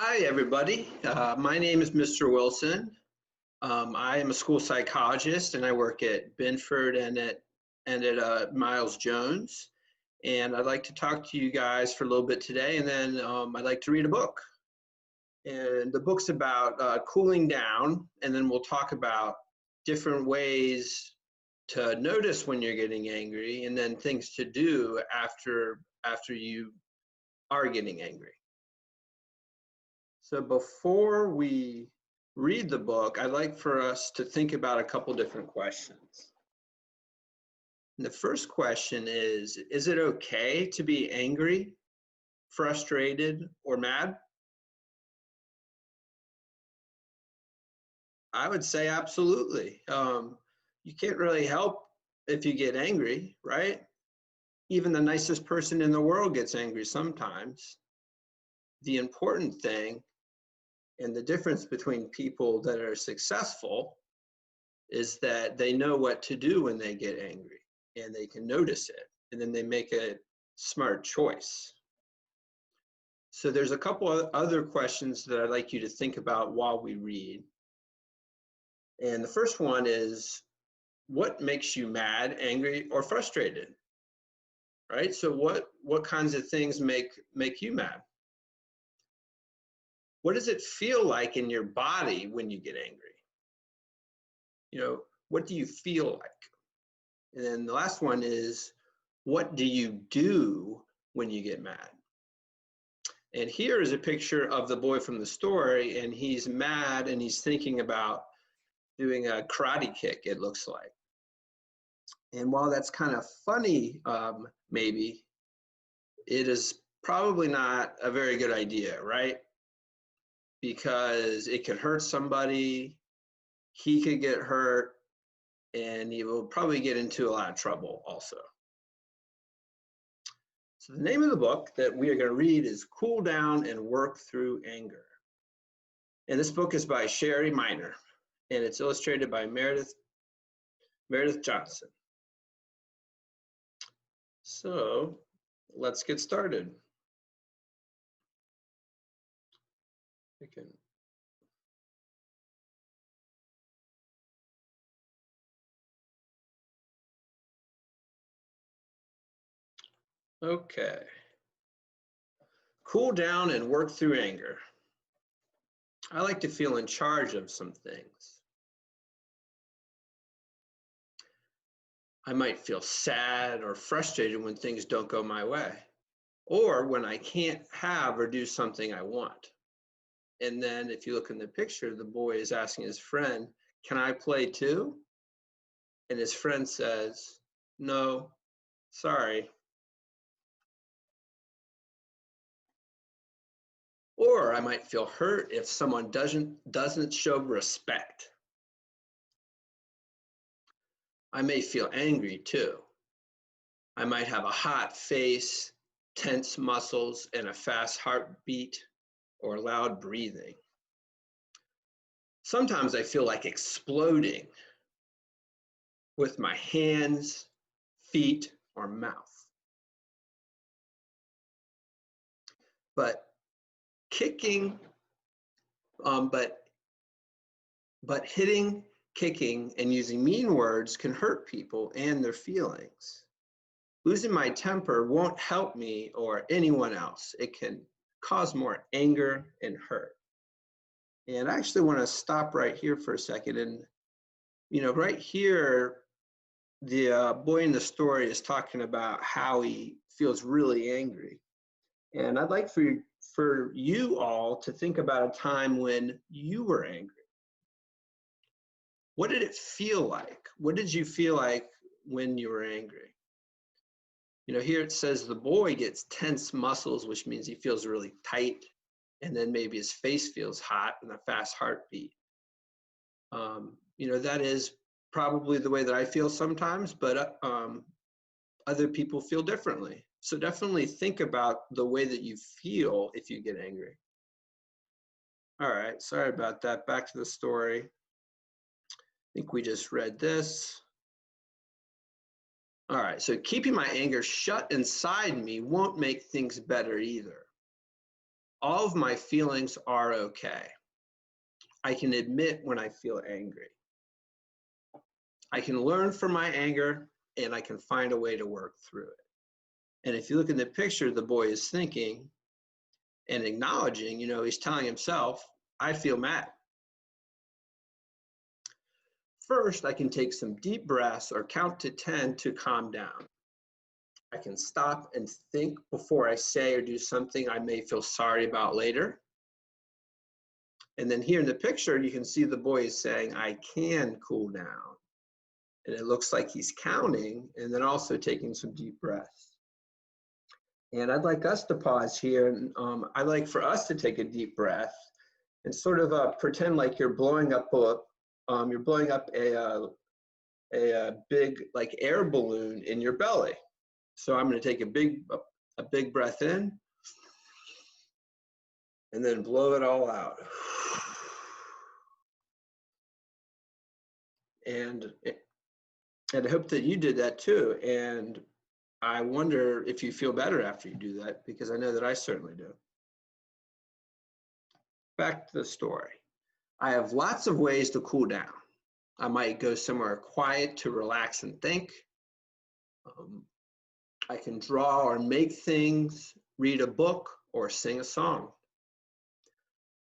Hi, everybody. My name is Mr. Wilson. I am a school psychologist, and I work at Binford and at Miles Jones. And I'd like to talk to you guys for a little bit today, and then I'd like to read a book. And the book's about cooling down, and then we'll talk about different ways to notice when you're getting angry, and then things to do after you are getting angry. So before we read the book, I'd like for us to think about a couple different questions. And the first question is it okay to be angry, frustrated, or mad? I would say absolutely. You can't really help if you get angry, right? Even the nicest person in the world gets angry sometimes. The important thing and the difference between people that are successful is that they know what to do when they get angry and they can notice it and then they make a smart choice. So there's a couple of other questions that I'd like you to think about while we read. And the first one is, what makes you mad, angry, or frustrated? Right? So what kinds of things make you mad? What does it feel like in your body when you get angry? You know, what do you feel like? And then the last one is, what do you do when you get mad? And here is a picture of the boy from the story, and he's mad and he's thinking about doing a karate kick, it looks like. And while that's kind of funny, maybe, it is probably not a very good idea, right? Because it could hurt somebody, he could get hurt, and he will probably get into a lot of trouble also. So the name of the book that we are going to read is Cool Down and Work Through Anger. And this book is by Sherry Miner, and it's illustrated by Meredith Johnson. So let's get started. Okay. Cool down and work through anger. I like to feel in charge of some things. I might feel sad or frustrated when things don't go my way, or when I can't have or do something I want. And then if you look in the picture, the boy is asking his friend, can I play too? And his friend says, no, sorry. Or I might feel hurt if someone doesn't show respect. I may feel angry too. I might have a hot face, tense muscles, and a fast heartbeat or loud breathing. Sometimes I feel like exploding with my hands, feet, or mouth. But kicking, but hitting, kicking, and using mean words can hurt people and their feelings. Losing my temper won't help me or anyone else. It can cause more anger and hurt. And I actually want to stop right here for a second. And, you know, right here, the boy in the story is talking about how he feels really angry. And I'd like for you all to think about a time when you were angry. What did it feel like? What did you feel like when you were angry? You know, here it says the boy gets tense muscles, which means he feels really tight, and then maybe his face feels hot and a fast heartbeat. You know, that is probably the way that I feel sometimes, but other people feel differently. So definitely think about the way that you feel if you get angry. All right, sorry about that. Back to the story. I think we just read this. All right, so keeping my anger shut inside me won't make things better either. all of my feelings are okay. I can admit when I feel angry. I can learn from my anger, and I can find a way to work through it. And if you look in the picture, the boy is thinking and acknowledging, he's telling himself, I feel mad. First, I can take some deep breaths or count to 10 to calm down. I can stop and think before I say or do something I may feel sorry about later. And then here in the picture, you can see the boy is saying, I can cool down. And it looks like he's counting and then also taking some deep breaths. And I'd like us to pause here, and I'd like for us to take a deep breath and sort of pretend like you're blowing up a big like air balloon in your belly. So I'm going to take a big breath in and then blow it all out. And I hope that you did that too. And I wonder if you feel better after you do that, because I know that I certainly do. Back to the story. I have lots of ways to cool down. I might go somewhere quiet to relax and think. I can draw or make things, read a book, or sing a song.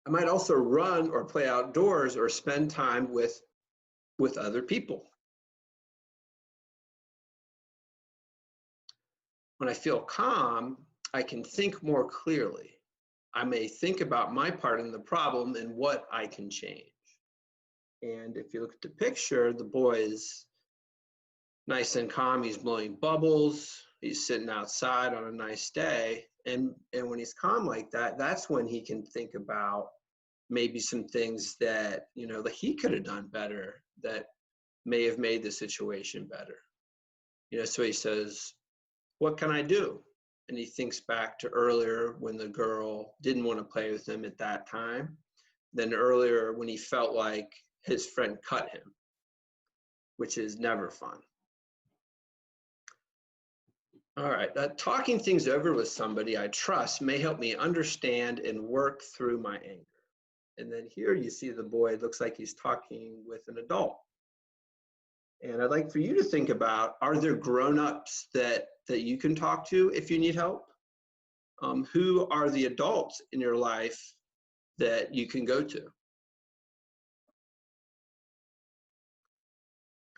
I might also run or play outdoors or spend time with other people. When I feel calm, I can think more clearly. I may think about my part in the problem and what I can change. And if you look at the picture, the boy is nice and calm. He's blowing bubbles. He's sitting outside on a nice day. And when he's calm like that, that's when he can think about maybe some things that, that he could have done better that may have made the situation better. So he says, what can I do? And he thinks back to earlier when the girl didn't want to play with him at that time. Then earlier when he felt like his friend cut him, which is never fun. All right, talking things over with somebody I trust may help me understand and work through my anger. And then here you see the boy, it looks like he's talking with an adult. And I'd like for you to think about, are there grown-ups that you can talk to if you need help? Who are the adults in your life that you can go to?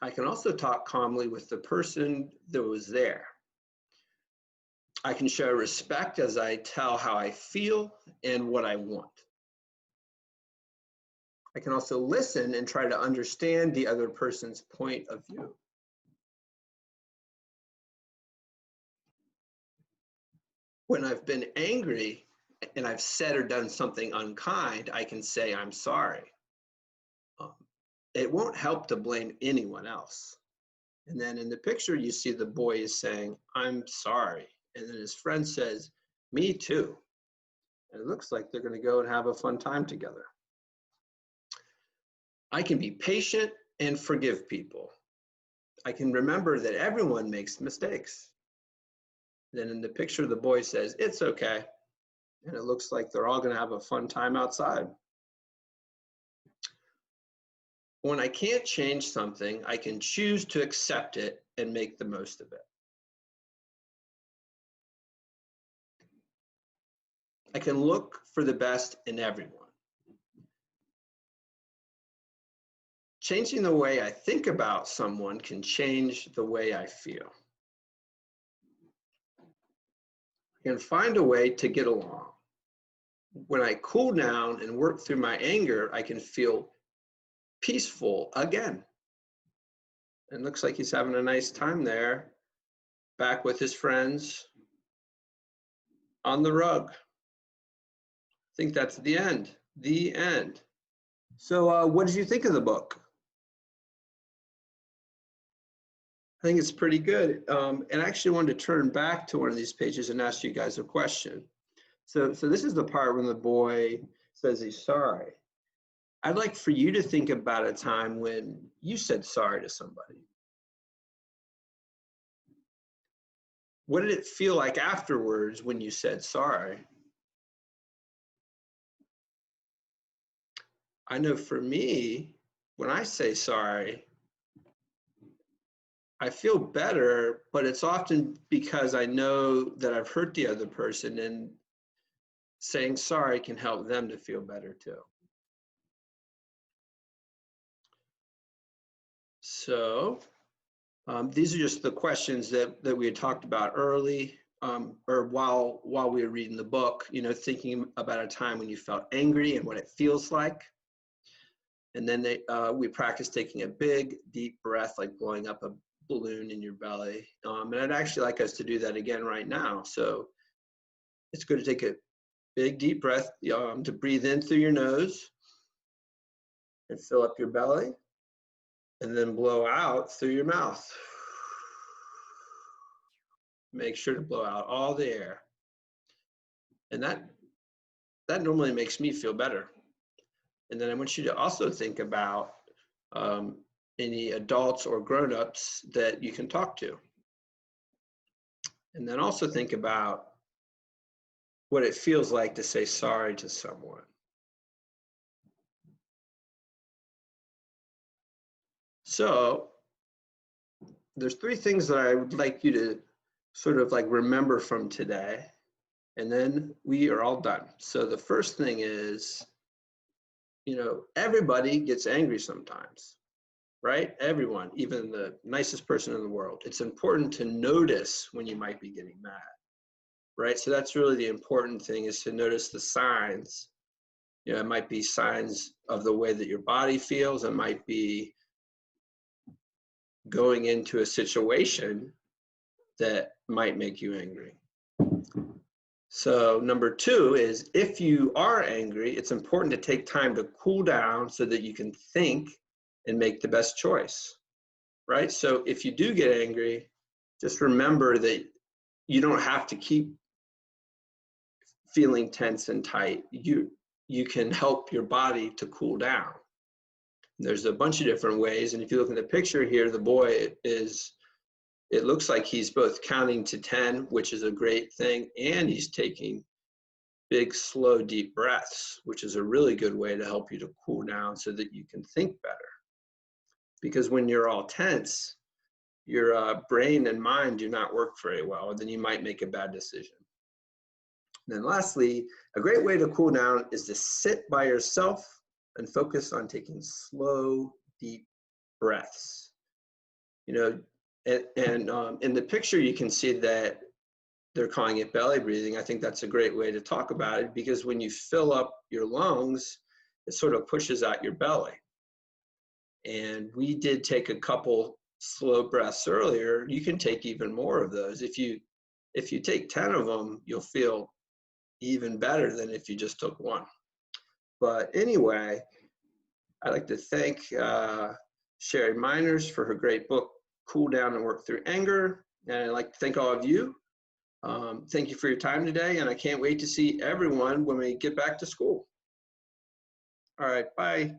I can also talk calmly with the person that was there. I can show respect as I tell how I feel and what I want. I can also listen and try to understand the other person's point of view. When I've been angry and I've said or done something unkind, I can say, I'm sorry. It won't help to blame anyone else. And then in the picture, you see the boy is saying, I'm sorry. And then his friend says, me too. And it looks like they're going to go and have a fun time together. I can be patient and forgive people. I can remember that everyone makes mistakes. Then in the picture, the boy says, it's okay. And it looks like they're all going to have a fun time outside. When I can't change something, I can choose to accept it and make the most of it. I can look for the best in everyone. Changing the way I think about someone can change the way I feel. I can find a way to get along. When I cool down and work through my anger, I can feel peaceful again. And it looks like he's having a nice time there, back with his friends on the rug. I think that's the end. The end. So what did you think of the book? I think it's pretty good. And I actually wanted to turn back to one of these pages and ask you guys a question. So this is the part when the boy says he's sorry. I'd like for you to think about a time when you said sorry to somebody. What did it feel like afterwards when you said sorry? I know for me, when I say sorry, I feel better, but it's often because I know that I've hurt the other person, and saying sorry can help them to feel better too. So these are just the questions that we had talked about early, or while we were reading the book, you know, thinking about a time when you felt angry and what it feels like. And then we practiced taking a big, deep breath, like blowing up a balloon in your belly. And I'd actually like us to do that again right now. So it's good to take a big, deep breath, to breathe in through your nose and fill up your belly, and then blow out through your mouth. Make sure to blow out all the air. And that normally makes me feel better. And then I want you to also think about any adults or grown-ups that you can talk to. And then also think about what it feels like to say sorry to someone. So there's 3 things that I would like you to sort of like remember from today, and then we are all done. So the first thing is, you know, everybody gets angry sometimes, right? Everyone, even the nicest person in the world. It's important to notice when you might be getting mad, right? So that's really the important thing, is to notice the signs. You know, it might be signs of the way that your body feels. It might be going into a situation that might make you angry. So number 2 is, if you are angry, it's important to take time to cool down so that you can think and make the best choice, right? So if you do get angry, just remember that you don't have to keep feeling tense and tight. You can help your body to cool down. There's a bunch of different ways, and if you look at the picture here, the boy it looks like he's both counting to 10, which is a great thing, and he's taking big, slow, deep breaths, which is a really good way to help you to cool down so that you can think better. Because when you're all tense, your brain and mind do not work very well, and then you might make a bad decision. And then lastly, a great way to cool down is to sit by yourself and focus on taking slow, deep breaths. You know, and in the picture, you can see that they're calling it belly breathing. I think that's a great way to talk about it, because when you fill up your lungs, it sort of pushes out your belly. And we did take a couple slow breaths earlier. You can take even more of those. If you take 10 of them, you'll feel even better than if you just took 1. But anyway, I'd like to thank Sherry Miners for her great book, Cool Down and Work Through Anger. And I'd like to thank all of you. Thank you for your time today, and I can't wait to see everyone when we get back to school. All right, bye.